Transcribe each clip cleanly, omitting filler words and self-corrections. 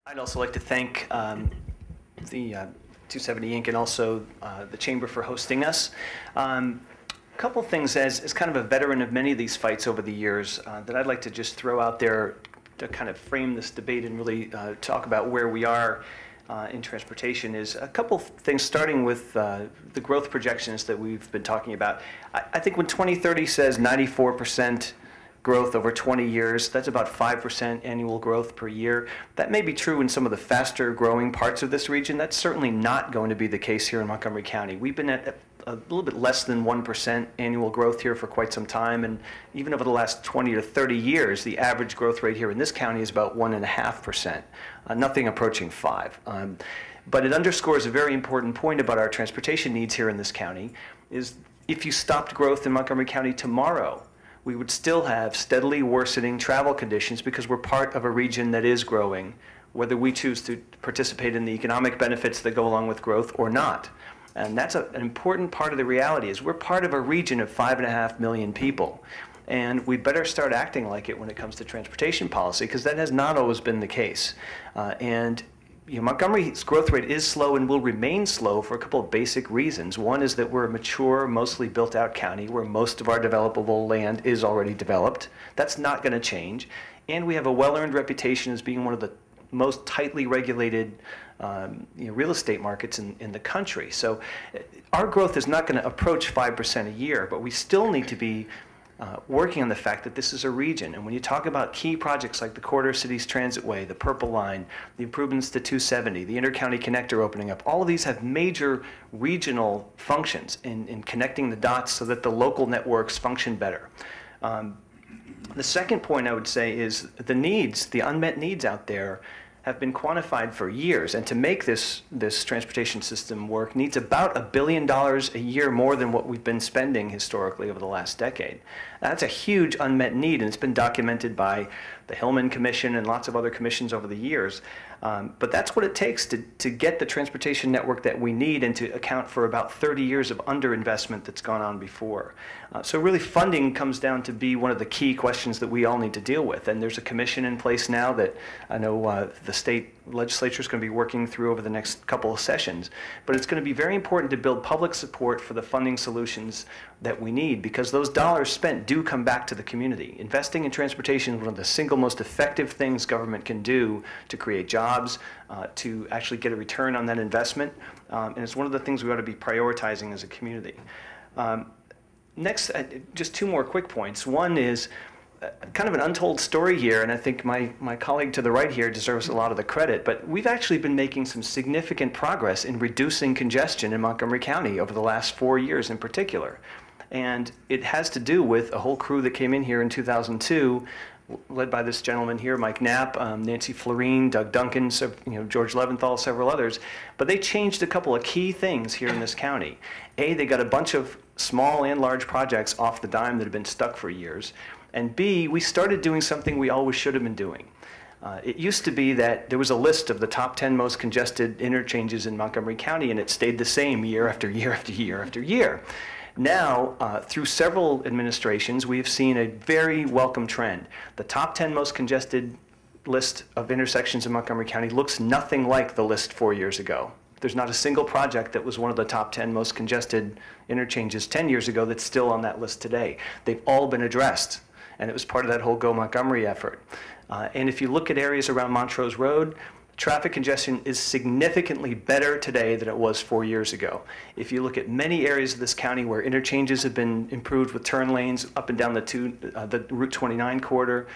I'd also like to thank the 270 Inc. and also the Chamber for hosting us. A couple things as kind of a veteran of many of these fights over the years that I'd like to just throw out there to kind of frame this debate and really talk about where we are in transportation is a couple things, starting with the growth projections that we've been talking about. I think when 2030 says 94% growth over 20 years, that's about 5% annual growth per year. That may be true in some of the faster growing parts of this region. That's certainly not going to be the case here in Montgomery County. We've been at a little bit less than 1% annual growth here for quite some time, and even over the last 20 to 30 years, the average growth rate here in this county is about 1.5%, nothing approaching 5. But it underscores a very important point about our transportation needs here in this county, is if you stopped growth in Montgomery County tomorrow, we would still have steadily worsening travel conditions because we're part of a region that is growing, whether we choose to participate in the economic benefits that go along with growth or not. And that's an important part of the reality, is we're part of a region of 5.5 million people. And we better start acting like it when it comes to transportation policy, because that has not always been the case. Montgomery's growth rate is slow and will remain slow for a couple of basic reasons. One is that we're a mature, mostly built-out county where most of our developable land is already developed. That's not going to change. And we have a well-earned reputation as being one of the most tightly regulated real estate markets in the country. So our growth is not going to approach 5% a year, but we still need to be working on the fact that this is a region. And when you talk about key projects like the Corridor Cities Transitway, the Purple Line, the improvements to 270, the Intercounty Connector opening up, all of these have major regional functions in connecting the dots so that the local networks function better. The second point I would say is the needs, the unmet needs out there have been quantified for years, and to make this transportation system work needs about $1 billion a year more than what we've been spending historically over the last decade. That's a huge unmet need, and it's been documented by the Hillman Commission and lots of other commissions over the years. But that's what it takes to get the transportation network that we need and to account for about 30 years of underinvestment that's gone on before. So really funding comes down to be one of the key questions that we all need to deal with. And there's a commission in place now that I know the state legislature is going to be working through over the next couple of sessions. But it's going to be very important to build public support for the funding solutions that we need, because those dollars spent do come back to the community. Investing in transportation is one of the single most effective things government can do to create jobs, to actually get a return on that investment. And it's one of the things we ought to be prioritizing as a community. Next, just two more quick points. One is kind of an untold story here, and I think my colleague to the right here deserves a lot of the credit, but we've actually been making some significant progress in reducing congestion in Montgomery County over the last 4 years in particular. And it has to do with a whole crew that came in here in 2002, led by this gentleman here, Mike Knapp, Nancy Florine, Doug Duncan, George Leventhal, several others. But they changed a couple of key things here in this county. A, they got a bunch of small and large projects off the dime that have been stuck for years. And B, we started doing something we always should have been doing. It used to be that there was a list of the top 10 most congested interchanges in Montgomery County, and it stayed the same year after year after year after year. Now, through several administrations, we have seen a very welcome trend. The top 10 most congested list of intersections in Montgomery County looks nothing like the list 4 years ago. There's not a single project that was one of the top 10 most congested interchanges 10 years ago that's still on that list today. They've all been addressed, and it was part of that whole Go Montgomery effort. And if you look at areas around Montrose Road, traffic congestion is significantly better today than it was 4 years ago. If you look at many areas of this county where interchanges have been improved with turn lanes up and down the Route 29 corridor,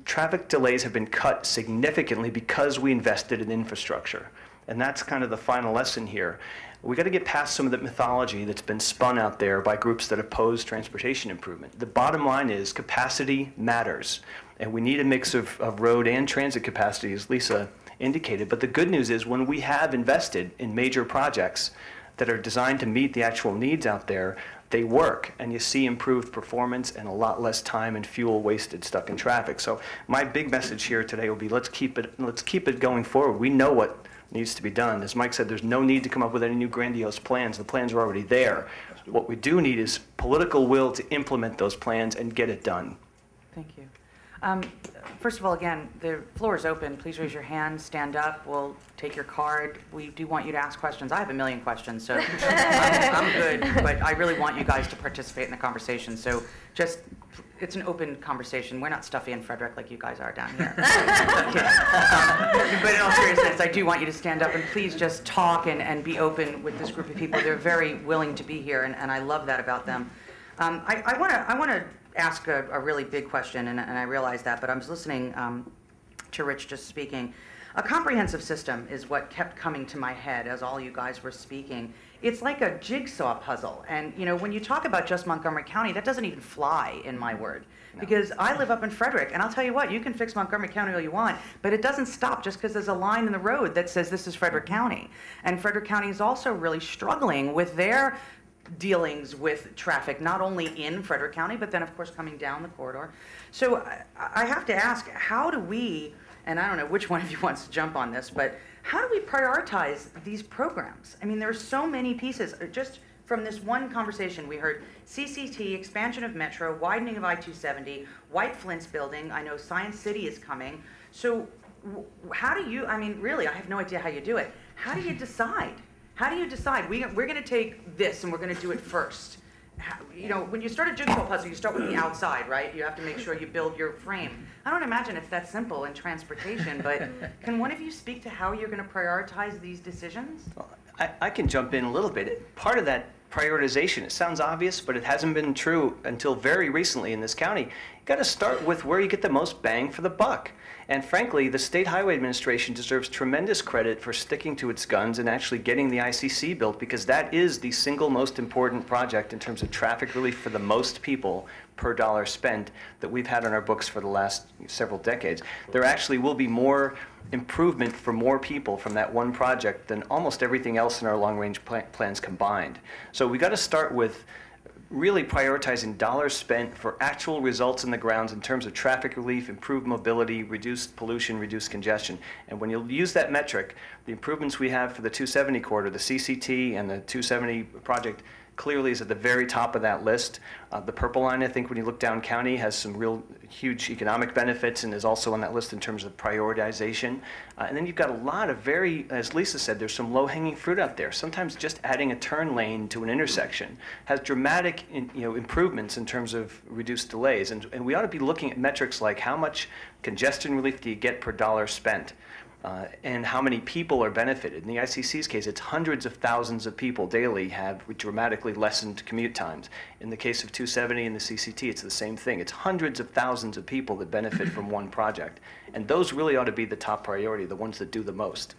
traffic delays have been cut significantly because we invested in infrastructure. And that's kind of the final lesson here. We got to get past some of the mythology that's been spun out there by groups that oppose transportation improvement. The bottom line is capacity matters. And we need a mix of road and transit capacity, as Lisa indicated. But the good news is when we have invested in major projects that are designed to meet the actual needs out there, they work, and you see improved performance and a lot less time and fuel wasted stuck in traffic. So my big message here today will be let's keep it going forward. We know what needs to be done. As Mike said, there's no need to come up with any new grandiose plans. The plans are already there. What we do need is political will to implement those plans and get it done. Thank you. First of all, again, the floor is open. Please raise your hand, stand up. We'll take your card. We do want you to ask questions. I have a million questions, so I'm good, but I really want you guys to participate in the conversation. So just, it's an open conversation. We're not stuffy and Frederick like you guys are down here. But in all seriousness, I do want you to stand up and please just talk and be open with this group of people. They're very willing to be here, and I love that about them. I want to ask a really big question, and I realize that, but I was listening to Rich just speaking. A comprehensive system is what kept coming to my head as all you guys were speaking. It's like a jigsaw puzzle, and you know, when you talk about just Montgomery County, that doesn't even fly in my word. No. Because I live up in Frederick, and I'll tell you what, you can fix Montgomery County all you want, but it doesn't stop just because there's a line in the road that says this is Frederick County. And Frederick County is also really struggling with their dealings with traffic, not only in Frederick County, but then of course coming down the corridor. So I have to ask, how do we, and I don't know which one of you wants to jump on this, but how do we prioritize these programs? I mean, there are so many pieces. Just from this one conversation, we heard CCT, expansion of Metro, widening of I-270, White Flint's building. I know Science City is coming. So how do you, I mean, really, I have no idea how you do it. How do you decide? How do you decide, we're going to take this and we're going to do it first? You know, when you start a jigsaw puzzle, you start with the outside, right? You have to make sure you build your frame. I don't imagine it's that simple in transportation, but can one of you speak to how you're going to prioritize these decisions? Well, I can jump in a little bit. Part of that prioritization, it sounds obvious, but it hasn't been true until very recently in this county. You've got to start with where you get the most bang for the buck. And frankly, the State Highway Administration deserves tremendous credit for sticking to its guns and actually getting the ICC built, because that is the single most important project in terms of traffic relief for the most people per dollar spent that we've had on our books for the last several decades. There actually will be more improvement for more people from that one project than almost everything else in our long-range plans combined. So we got to start with really prioritizing dollars spent for actual results in the grounds in terms of traffic relief, improved mobility, reduced pollution, reduced congestion. And when you use that metric, the improvements we have for the 270 corridor, the CCT and the 270 project, clearly is at the very top of that list. The purple line, I think, when you look down county, has some real huge economic benefits and is also on that list in terms of prioritization. And then you've got a lot of very, as Lisa said, there's some low-hanging fruit out there. Sometimes just adding a turn lane to an intersection has dramatic improvements in terms of reduced delays. And we ought to be looking at metrics like how much congestion relief do you get per dollar spent? And how many people are benefited. In the ICC's case, it's hundreds of thousands of people daily have dramatically lessened commute times. In the case of 270 and the CCT, it's the same thing. It's hundreds of thousands of people that benefit from one project. And those really ought to be the top priority, the ones that do the most.